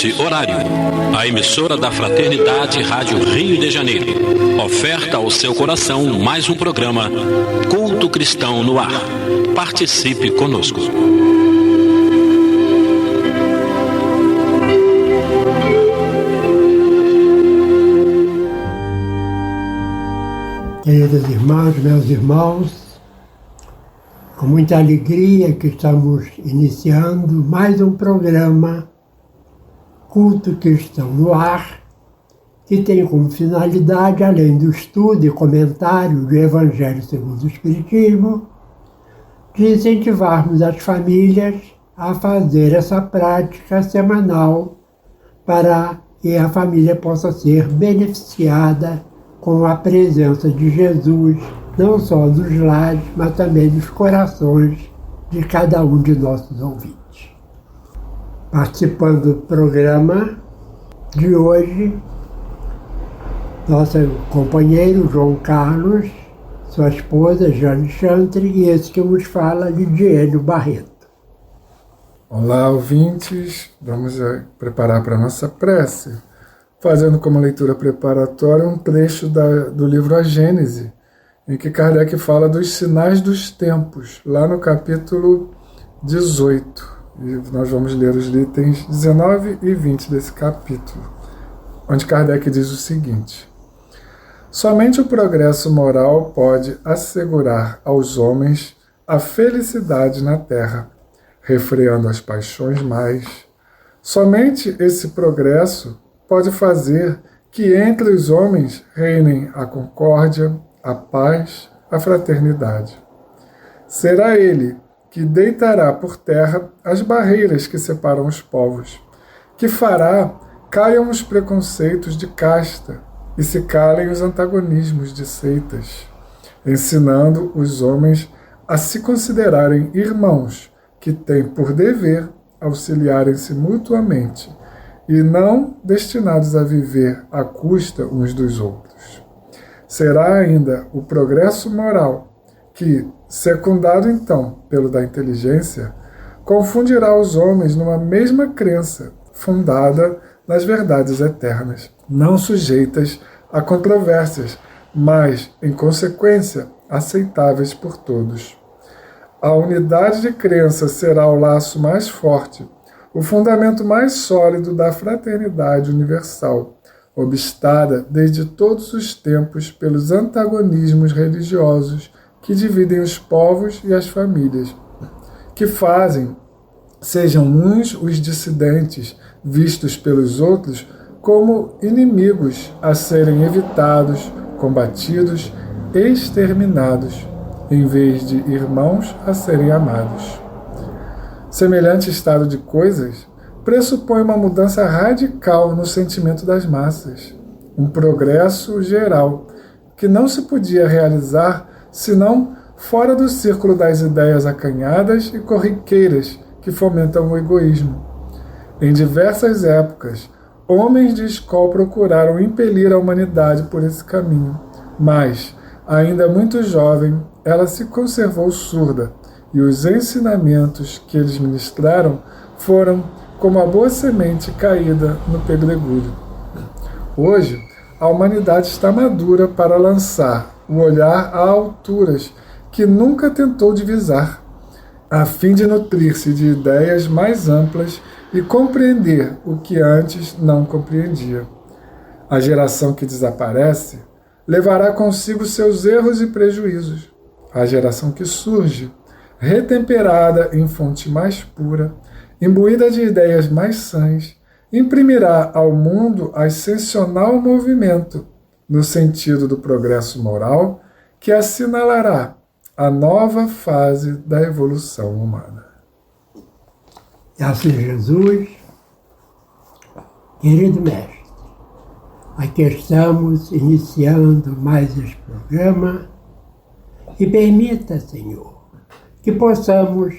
nesse horário. A emissora da Fraternidade Rádio Rio de Janeiro oferta ao seu coração mais um programa Culto Cristão no Ar. Participe conosco. Queridas irmãs, meus irmãos, com muita alegria que estamos iniciando mais um programa Culto Cristão no Ar, que tem como finalidade, além do estudo e comentário do Evangelho segundo o Espiritismo, de incentivarmos as famílias a fazer essa prática semanal para que a família possa ser beneficiada com a presença de Jesus, não só nos lares, mas também nos corações de cada um de nossos ouvintes. Participando do programa de hoje, nosso companheiro João Carlos, sua esposa Jane Chantre e esse que nos fala, Lidiane Barreto. Olá, ouvintes, vamos preparar para a nossa prece, fazendo como leitura preparatória um trecho do livro A Gênese, em que Kardec fala dos sinais dos tempos, lá no capítulo 18. E nós vamos ler os itens 19 e 20 desse capítulo, onde Kardec diz o seguinte: somente o progresso moral pode assegurar aos homens a felicidade na terra, refreando as paixões mais. Somente esse progresso pode fazer que entre os homens reinem a concórdia, a paz, a fraternidade. Será ele que deitará por terra as barreiras que separam os povos, que fará caiam os preconceitos de casta e se calem os antagonismos de seitas, ensinando os homens a se considerarem irmãos que têm por dever auxiliarem-se mutuamente e não destinados a viver à custa uns dos outros. Será ainda o progresso moral que, secundado então pelo da inteligência, confundirá os homens numa mesma crença fundada nas verdades eternas, não sujeitas a controvérsias, mas, em consequência, aceitáveis por todos. A unidade de crença será o laço mais forte, o fundamento mais sólido da fraternidade universal, obstada desde todos os tempos pelos antagonismos religiosos que dividem os povos e as famílias, que fazem, sejam uns os dissidentes vistos pelos outros como inimigos a serem evitados, combatidos, exterminados, em vez de irmãos a serem amados. Semelhante estado de coisas pressupõe uma mudança radical no sentimento das massas, um progresso geral que não se podia realizar senão fora do círculo das ideias acanhadas e corriqueiras que fomentam o egoísmo. Em diversas épocas, homens de escola procuraram impelir a humanidade por esse caminho, mas, ainda muito jovem, ela se conservou surda, e os ensinamentos que eles ministraram foram como a boa semente caída no pedregulho. Hoje, a humanidade está madura para lançar o olhar a alturas que nunca tentou divisar, a fim de nutrir-se de ideias mais amplas e compreender o que antes não compreendia. A geração que desaparece levará consigo seus erros e prejuízos. A geração que surge, retemperada em fonte mais pura, imbuída de ideias mais sãs, imprimirá ao mundo ascensional movimento, no sentido do progresso moral, que assinalará a nova fase da evolução humana. Graças a Jesus, querido Mestre, aqui estamos iniciando mais este programa e permita, Senhor, que possamos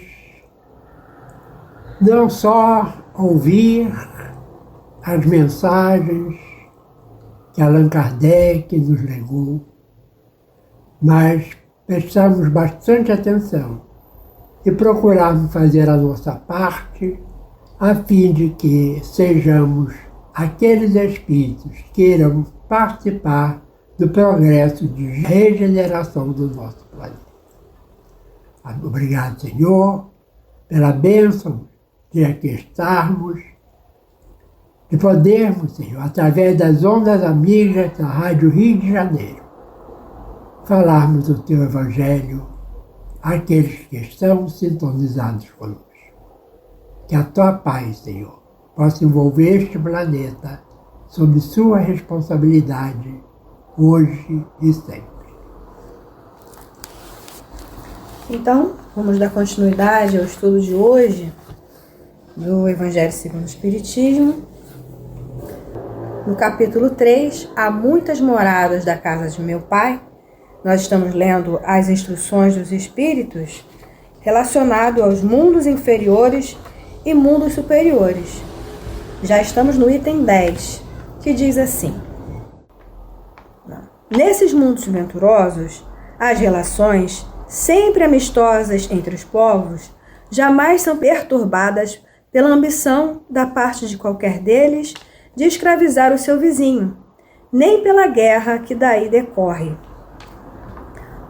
não só ouvir as mensagens que Allan Kardec nos legou, mas prestarmos bastante atenção e procurarmos fazer a nossa parte a fim de que sejamos aqueles espíritos que queiram participar do progresso de regeneração do nosso planeta. Obrigado, Senhor, pela bênção de aqui estarmos, de podermos, Senhor, através das ondas amigas da Rádio Rio de Janeiro, falarmos do Teu Evangelho àqueles que estão sintonizados conosco. Que a Tua paz, Senhor, possa envolver este planeta sob sua responsabilidade, hoje e sempre. Então, vamos dar continuidade ao estudo de hoje do Evangelho segundo o Espiritismo. No capítulo 3, Há muitas moradas da casa de meu Pai, nós estamos lendo as instruções dos Espíritos relacionado aos mundos inferiores e mundos superiores. Já estamos no item 10, que diz assim: nesses mundos venturosos, as relações, sempre amistosas entre os povos, jamais são perturbadas pela ambição da parte de qualquer deles de escravizar o seu vizinho, nem pela guerra que daí decorre.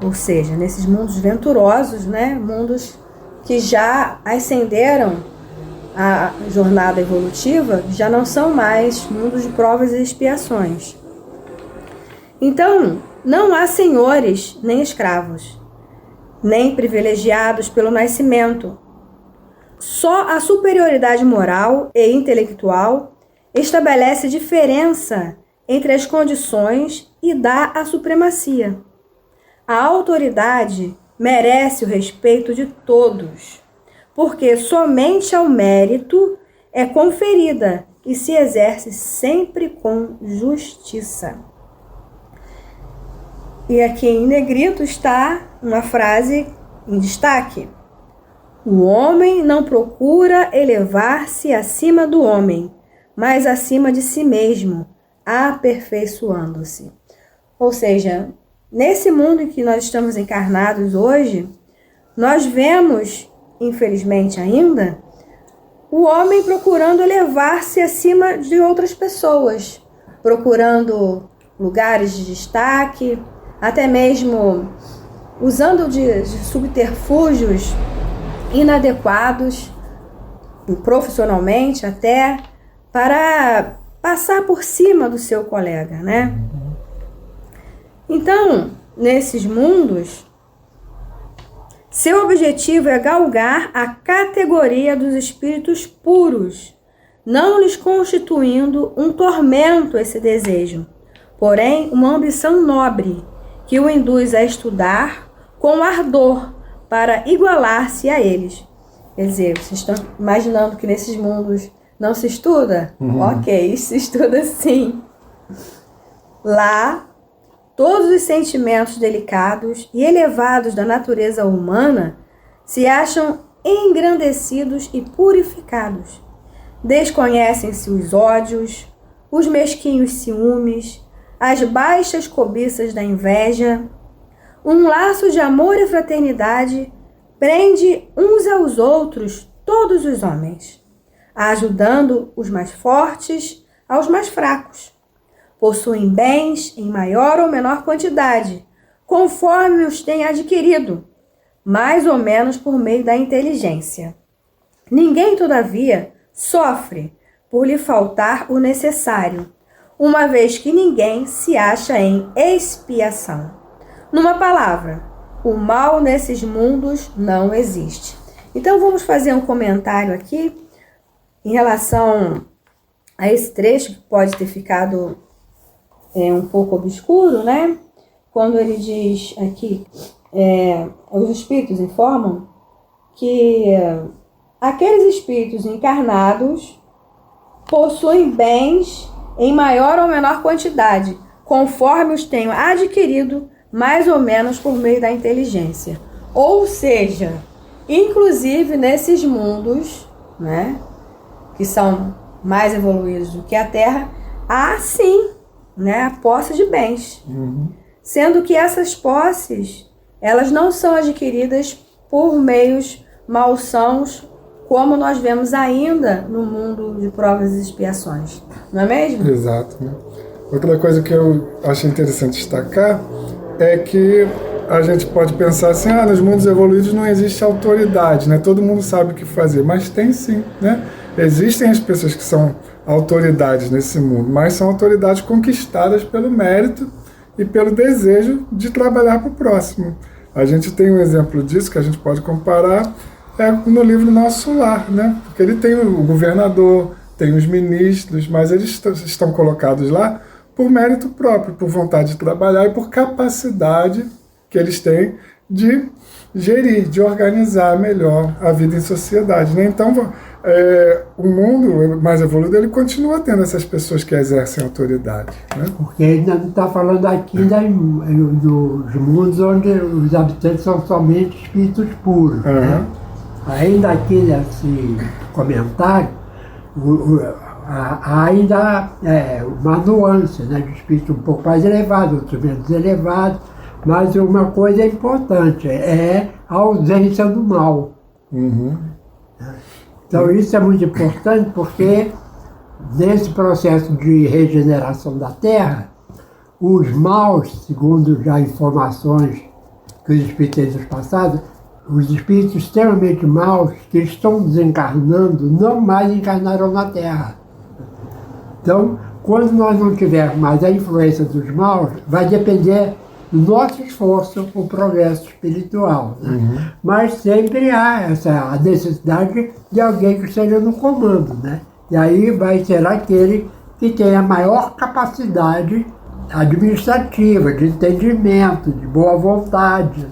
Ou seja, nesses mundos venturosos, mundos que já ascenderam a jornada evolutiva, já não são mais mundos de provas e expiações. Então, não há senhores nem escravos, nem privilegiados pelo nascimento. Só a superioridade moral e intelectual estabelece diferença entre as condições e dá a supremacia. A autoridade merece o respeito de todos, porque somente ao mérito é conferida e se exerce sempre com justiça. E aqui em negrito está uma frase em destaque: o homem não procura elevar-se acima do homem, mas acima de si mesmo, aperfeiçoando-se. Ou seja, nesse mundo em que nós estamos encarnados hoje, nós vemos, infelizmente ainda, o homem procurando elevar-se acima de outras pessoas, procurando lugares de destaque, até mesmo usando de subterfúgios inadequados, profissionalmente até, para passar por cima do seu colega, Então, nesses mundos, seu objetivo é galgar a categoria dos espíritos puros, não lhes constituindo um tormento esse desejo, porém uma ambição nobre, que o induz a estudar com ardor para igualar-se a eles. Quer dizer, vocês estão imaginando que nesses mundos não se estuda? Ok, se estuda sim. Lá, todos os sentimentos delicados e elevados da natureza humana se acham engrandecidos e purificados. Desconhecem-se os ódios, os mesquinhos ciúmes, as baixas cobiças da inveja. Um laço de amor e fraternidade prende uns aos outros todos os homens, ajudando os mais fortes aos mais fracos. Possuem bens em maior ou menor quantidade, conforme os têm adquirido, mais ou menos por meio da inteligência. Ninguém, todavia, sofre por lhe faltar o necessário, uma vez que ninguém se acha em expiação. Numa palavra, o mal nesses mundos não existe. Então vamos fazer um comentário aqui em relação a esse trecho que pode ter ficado um pouco obscuro, Quando ele diz aqui, os espíritos informam que aqueles espíritos encarnados possuem bens em maior ou menor quantidade, conforme os tenham adquirido, mais ou menos por meio da inteligência. Ou seja, inclusive nesses mundos, que são mais evoluídos do que a Terra, há sim, a posse de bens. Sendo que essas posses, elas não são adquiridas por meios malsãos, como nós vemos ainda no mundo de provas e expiações. Não é mesmo? Exato. Né? Outra coisa que eu achei interessante destacar é que a gente pode pensar assim, nos mundos evoluídos não existe autoridade, né? Todo mundo sabe o que fazer, mas tem sim, né? Existem as pessoas que são autoridades nesse mundo, mas são autoridades conquistadas pelo mérito e pelo desejo de trabalhar para o próximo. A gente tem um exemplo disso que a gente pode comparar no livro Nosso Lar, né? Porque ele tem o governador, tem os ministros, mas eles estão colocados lá por mérito próprio, por vontade de trabalhar e por capacidade que eles têm de gerir, de organizar melhor a vida em sociedade, né? Então, o mundo mais evoluído, ele continua tendo essas pessoas que exercem autoridade, né? Porque ainda não está falando aqui dos mundos onde os habitantes são somente espíritos puros. Né? Ainda aqui nesse comentário, há ainda uma nuance, né, de espírito um pouco mais elevado, outros menos elevados, mas uma coisa importante é a ausência do mal. Então isso é muito importante porque nesse processo de regeneração da Terra, os maus, segundo já informações que os espíritos têm nos passados, os espíritos extremamente maus que estão desencarnando não mais encarnarão na Terra. Então, quando nós não tivermos mais a influência dos maus, vai depender do nosso esforço para o progresso espiritual. Né? Mas sempre há a necessidade de alguém que esteja no comando. Né? E aí vai ser aquele que tem a maior capacidade administrativa, de entendimento, de boa vontade,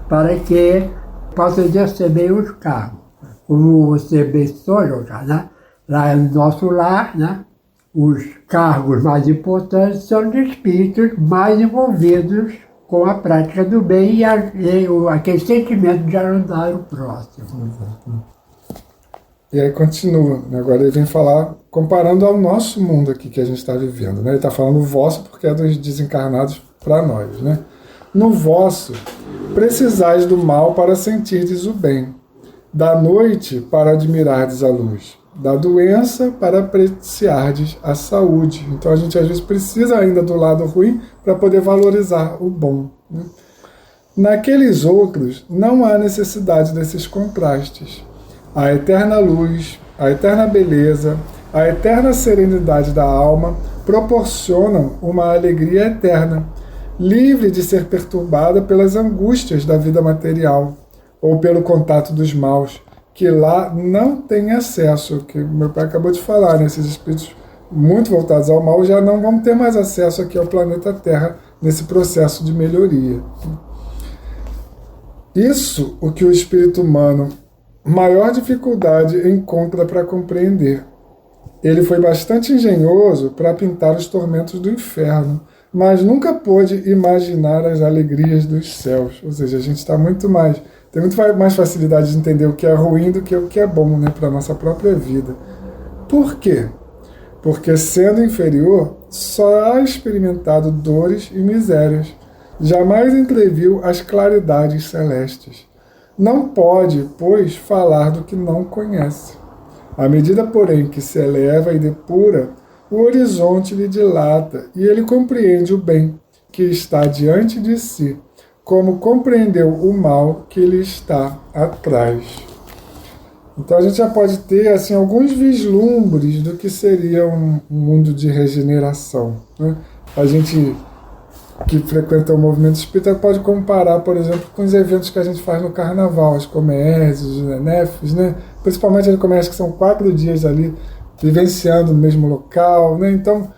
para que possa exercer bem os cargos. Como você mencionou, né? Lá no Nosso Lar, né? Os cargos mais importantes são de espíritos mais envolvidos com a prática do bem e aquele sentimento de ajudar o próximo. E aí continua, agora ele vem falar, comparando ao nosso mundo aqui que a gente está vivendo. Né? Ele está falando o vosso porque é dos desencarnados para nós. Né? No vosso, precisais do mal para sentirdes o bem, da noite para admirardes a luz, da doença para apreciardes a saúde. Então a gente às vezes precisa ainda do lado ruim para poder valorizar o bom. Né? Naqueles outros não há necessidade desses contrastes. A eterna luz, a eterna beleza, a eterna serenidade da alma proporcionam uma alegria eterna, livre de ser perturbada pelas angústias da vida material ou pelo contato dos maus, que lá não tem acesso, que meu pai acabou de falar, né? Esses espíritos muito voltados ao mal já não vão ter mais acesso aqui ao planeta Terra nesse processo de melhoria. Isso o que o espírito humano maior dificuldade encontra para compreender. Ele foi bastante engenhoso para pintar os tormentos do inferno, mas nunca pôde imaginar as alegrias dos céus. Ou seja, a gente tem muito mais facilidade de entender o que é ruim do que o que é bom, né, para a nossa própria vida. Por quê? Porque, sendo inferior, só há experimentado dores e misérias. Jamais entreviu as claridades celestes. Não pode, pois, falar do que não conhece. À medida, porém, que se eleva e depura, o horizonte lhe dilata e ele compreende o bem que está diante de si, como compreendeu o mal que lhe está atrás. Então a gente já pode ter assim, alguns vislumbres do que seria um mundo de regeneração. Né? A gente que frequenta o movimento espírita pode comparar, por exemplo, com os eventos que a gente faz no carnaval, as comédias, os enefes, né? Principalmente as comédias que são 4 dias ali, vivenciando no mesmo local, né? Então,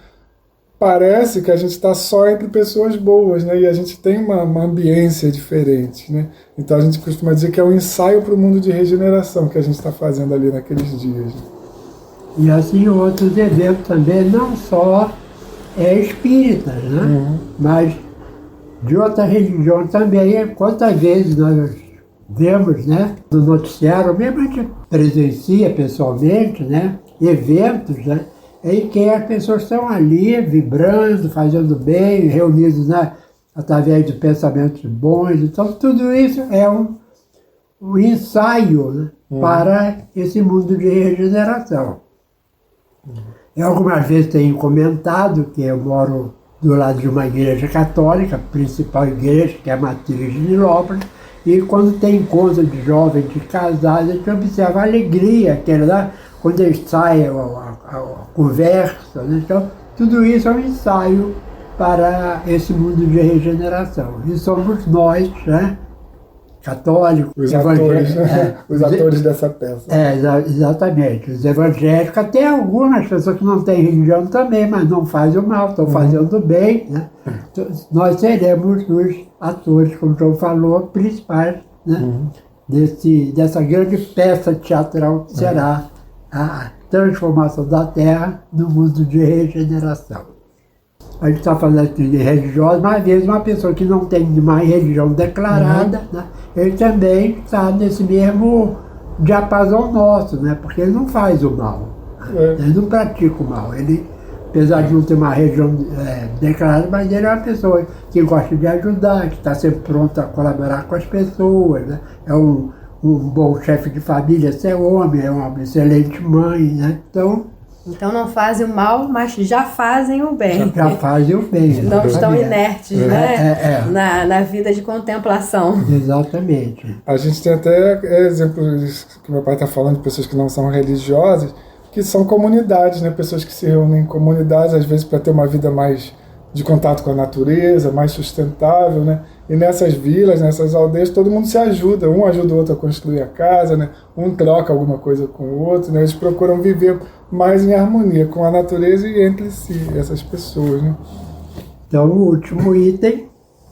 parece que a gente está só entre pessoas boas, né? E a gente tem uma ambiência diferente, né? Então a gente costuma dizer que é um ensaio para o mundo de regeneração que a gente está fazendo ali naqueles dias. E assim outros eventos também, não só espíritas, né? Mas de outras religiões também. Quantas vezes nós vemos, né, no noticiário, mesmo a gente presencia pessoalmente, né, eventos, né, em que as pessoas estão ali vibrando, fazendo bem, reunidos, né, através de pensamentos bons. Então tudo isso é um ensaio, né, para esse mundo de regeneração. Eu algumas vezes tenho comentado que eu moro do lado de uma igreja católica, a principal igreja, que é a matriz de Nilópolis, e quando tem encontro de jovens, de casados, a gente observa a alegria, aquela lá, quando eles saem, a conversa, né? Então, tudo isso é um ensaio para esse mundo de regeneração. E somos nós, né, católicos, os atores, né? Os atores dessa peça. Exatamente. Os evangélicos, até algumas pessoas que não têm religião também, mas não fazem o mal, estão fazendo o bem, né? Nós seremos os atores, como o João falou, principais, né? Dessa grande peça teatral que será a transformação da Terra no mundo de regeneração. A gente está falando aqui de religiosos, mas às vezes uma pessoa que não tem mais religião declarada, né, ele também está nesse mesmo diapasão nosso, né, porque ele não faz o mal, né, ele não pratica o mal. Ele, apesar de não ter uma religião declarada, mas ele é uma pessoa que gosta de ajudar, que está sempre pronta a colaborar com as pessoas, né, é um bom chefe de família, se é homem, é uma excelente mãe, né, Então não fazem o mal, mas já fazem o bem. Já fazem o bem. Não estão inertes, né? Na vida de contemplação. Exatamente. A gente tem até exemplos que meu pai está falando de pessoas que não são religiosas, que são comunidades, né? Pessoas que se reúnem em comunidades, às vezes para ter uma vida mais de contato com a natureza, mais sustentável, né? E nessas vilas, nessas aldeias, todo mundo se ajuda, um ajuda o outro a construir a casa, né? Um troca alguma coisa com o outro, né? Eles procuram viver mais em harmonia com a natureza e entre si, essas pessoas, né? Então, o último item,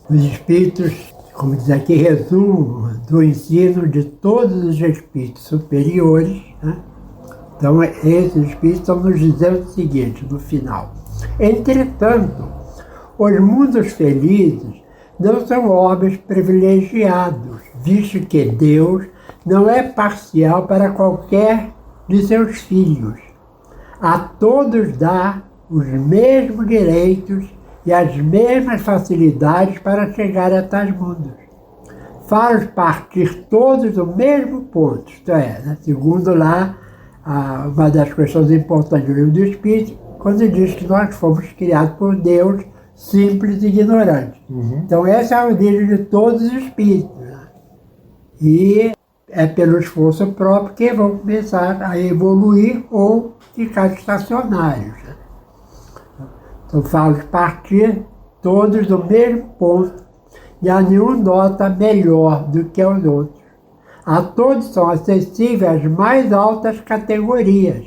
os espíritos, como diz aqui, resumo do ensino de todos os espíritos superiores, né? Então, esses espíritos estão nos dizendo o seguinte, no final. Entretanto, os mundos felizes não são homens privilegiados, visto que Deus não é parcial para qualquer de seus filhos. A todos dá os mesmos direitos e as mesmas facilidades para chegar a tais mundos. Faz partir todos do mesmo ponto, isto é, né, segundo lá uma das questões importantes do Livro do Espírito, quando diz que nós fomos criados por Deus simples e ignorantes. Então essa é a origem de todos os espíritos, né? E é pelo esforço próprio que vão começar a evoluir ou ficar estacionários, né? Então falo de partir todos do mesmo ponto e a nenhum nota melhor do que os outros. A todos são acessíveis as mais altas categorias.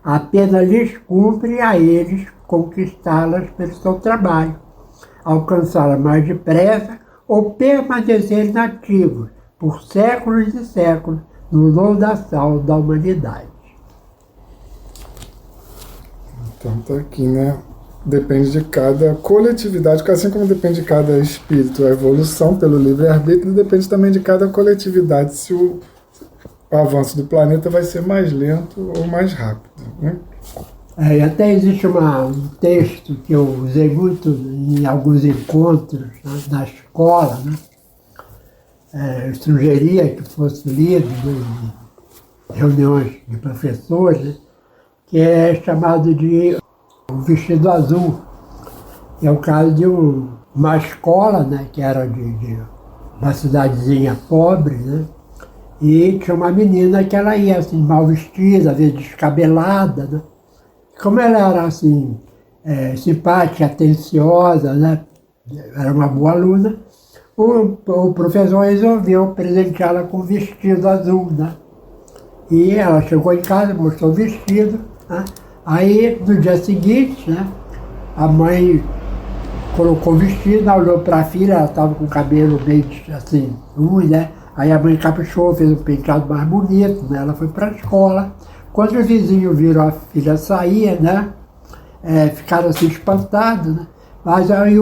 Apenas lhes cumpre a eles conquistá-las pelo seu trabalho, alcançá-las mais depressa ou permanecer inativos por séculos e séculos no lodaçal da humanidade. Então tá aqui, né? Depende de cada coletividade, assim como depende de cada espírito a evolução pelo livre-arbítrio, depende também de cada coletividade se o avanço do planeta vai ser mais lento ou mais rápido, né? E até existe um texto que eu usei muito em alguns encontros, né, na escola, né? Eu sugeria que fosse lido em reuniões de professores, né, que é chamado de O Vestido Azul. É o caso de uma escola, né, que era de uma cidadezinha pobre, né? E tinha uma menina que ela ia assim, mal vestida, às vezes descabelada, né? Como ela era assim, simpática, atenciosa, né? Era uma boa aluna, o professor resolveu presenteá-la com um vestido azul, né? E ela chegou em casa, mostrou o vestido, né? Aí, no dia seguinte, né, a mãe colocou o vestido, olhou para a filha, ela estava com o cabelo bem assim, né? Aí a mãe caprichou, fez um penteado mais bonito, né? Ela foi para a escola. Quando os vizinhos viram a filha sair, né, ficaram assim espantados, né? Mas aí,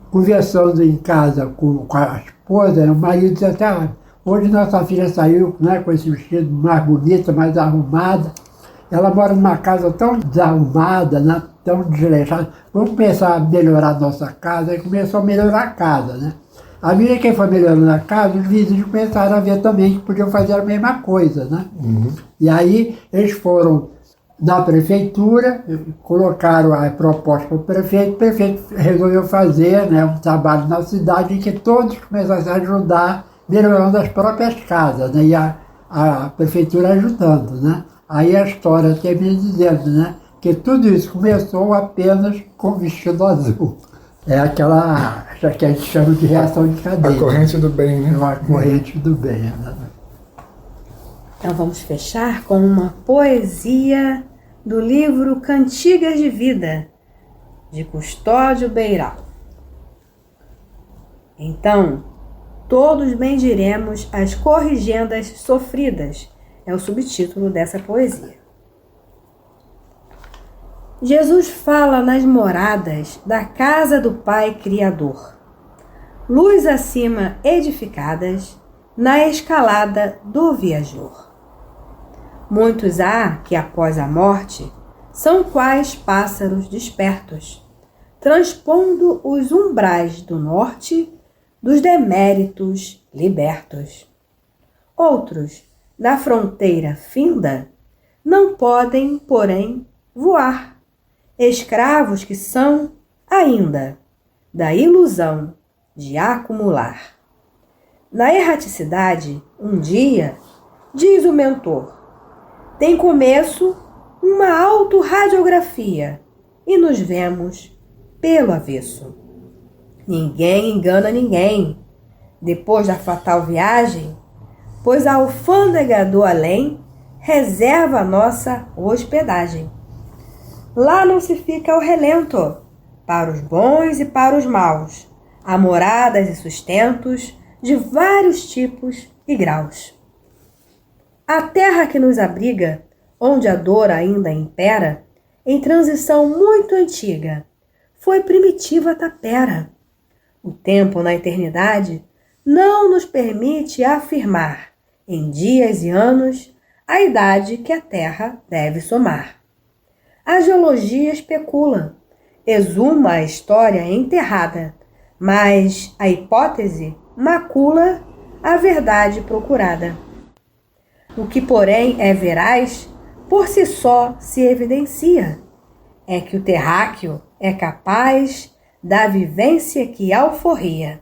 conversando em casa com a esposa, o marido disse até, hoje nossa filha saiu, né, com esse vestido mais bonito, mais arrumada. Ela mora numa casa tão desarrumada, né, tão desleixada. Vamos começar a melhorar a nossa casa. E começou a melhorar a casa, né? À medida que foi melhorando a casa, os vizinhos começaram a ver também que podiam fazer a mesma coisa, né? E aí eles foram na prefeitura, colocaram a proposta para o prefeito resolveu fazer, né, um trabalho na cidade em que todos começassem a ajudar, melhorando as próprias casas, né, e a prefeitura ajudando, né. Aí a história termina dizendo, né, que tudo isso começou apenas com vestido azul. É aquela que a gente chama de reação de cadeia. A corrente do bem, né? A corrente do bem, né? Então vamos fechar com uma poesia do livro Cantigas de Vida, de Custódio Beiral. Então, todos bendiremos as corrigendas sofridas, é o subtítulo dessa poesia. Jesus fala nas moradas da casa do Pai Criador, luz acima edificadas na escalada do viajor. Muitos há que após a morte são quais pássaros despertos, transpondo os umbrais do norte dos deméritos libertos. Outros, da fronteira finda, não podem, porém, voar, escravos que são, ainda, da ilusão de acumular. Na erraticidade, um dia, diz o mentor, tem começo uma autorradiografia e nos vemos pelo avesso. Ninguém engana ninguém depois da fatal viagem, pois a alfândega do além reserva a nossa hospedagem. Lá não se fica ao relento, para os bons e para os maus, há moradas e sustentos de vários tipos e graus. A terra que nos abriga, onde a dor ainda impera, em transição muito antiga, foi primitiva tapera. O tempo na eternidade não nos permite afirmar, em dias e anos, a idade que a terra deve somar. A geologia especula, exuma a história enterrada, mas a hipótese macula a verdade procurada. O que, porém, é veraz, por si só se evidencia, é que o terráqueo é capaz da vivência que alforria.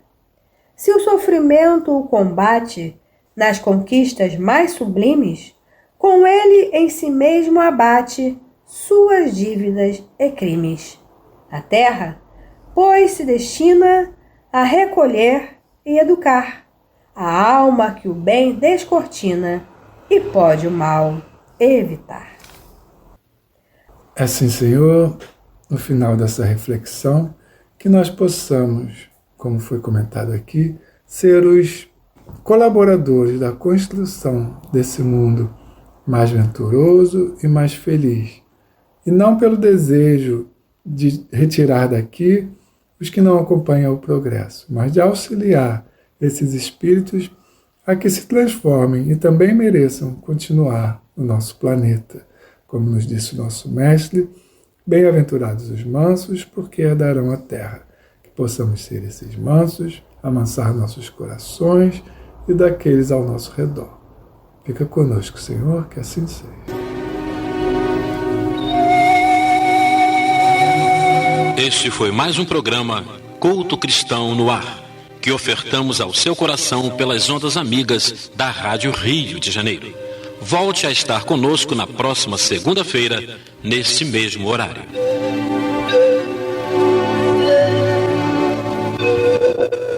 Se o sofrimento o combate nas conquistas mais sublimes, com ele em si mesmo abate suas dívidas e crimes. A terra, pois, se destina a recolher e educar a alma que o bem descortina e pode o mal evitar. Assim, Senhor, no final dessa reflexão, que nós possamos, como foi comentado aqui, ser os colaboradores da construção desse mundo mais venturoso e mais feliz, e não pelo desejo de retirar daqui os que não acompanham o progresso, mas de auxiliar esses espíritos a que se transformem e também mereçam continuar no nosso planeta. Como nos disse o nosso mestre, bem-aventurados os mansos, porque herdarão a terra. Que possamos ser esses mansos, amansar nossos corações e daqueles ao nosso redor. Fica conosco, Senhor, que assim seja. Este foi mais um programa Culto Cristão no Ar, que ofertamos ao seu coração pelas ondas amigas da Rádio Rio de Janeiro. Volte a estar conosco na próxima segunda-feira, nesse mesmo horário.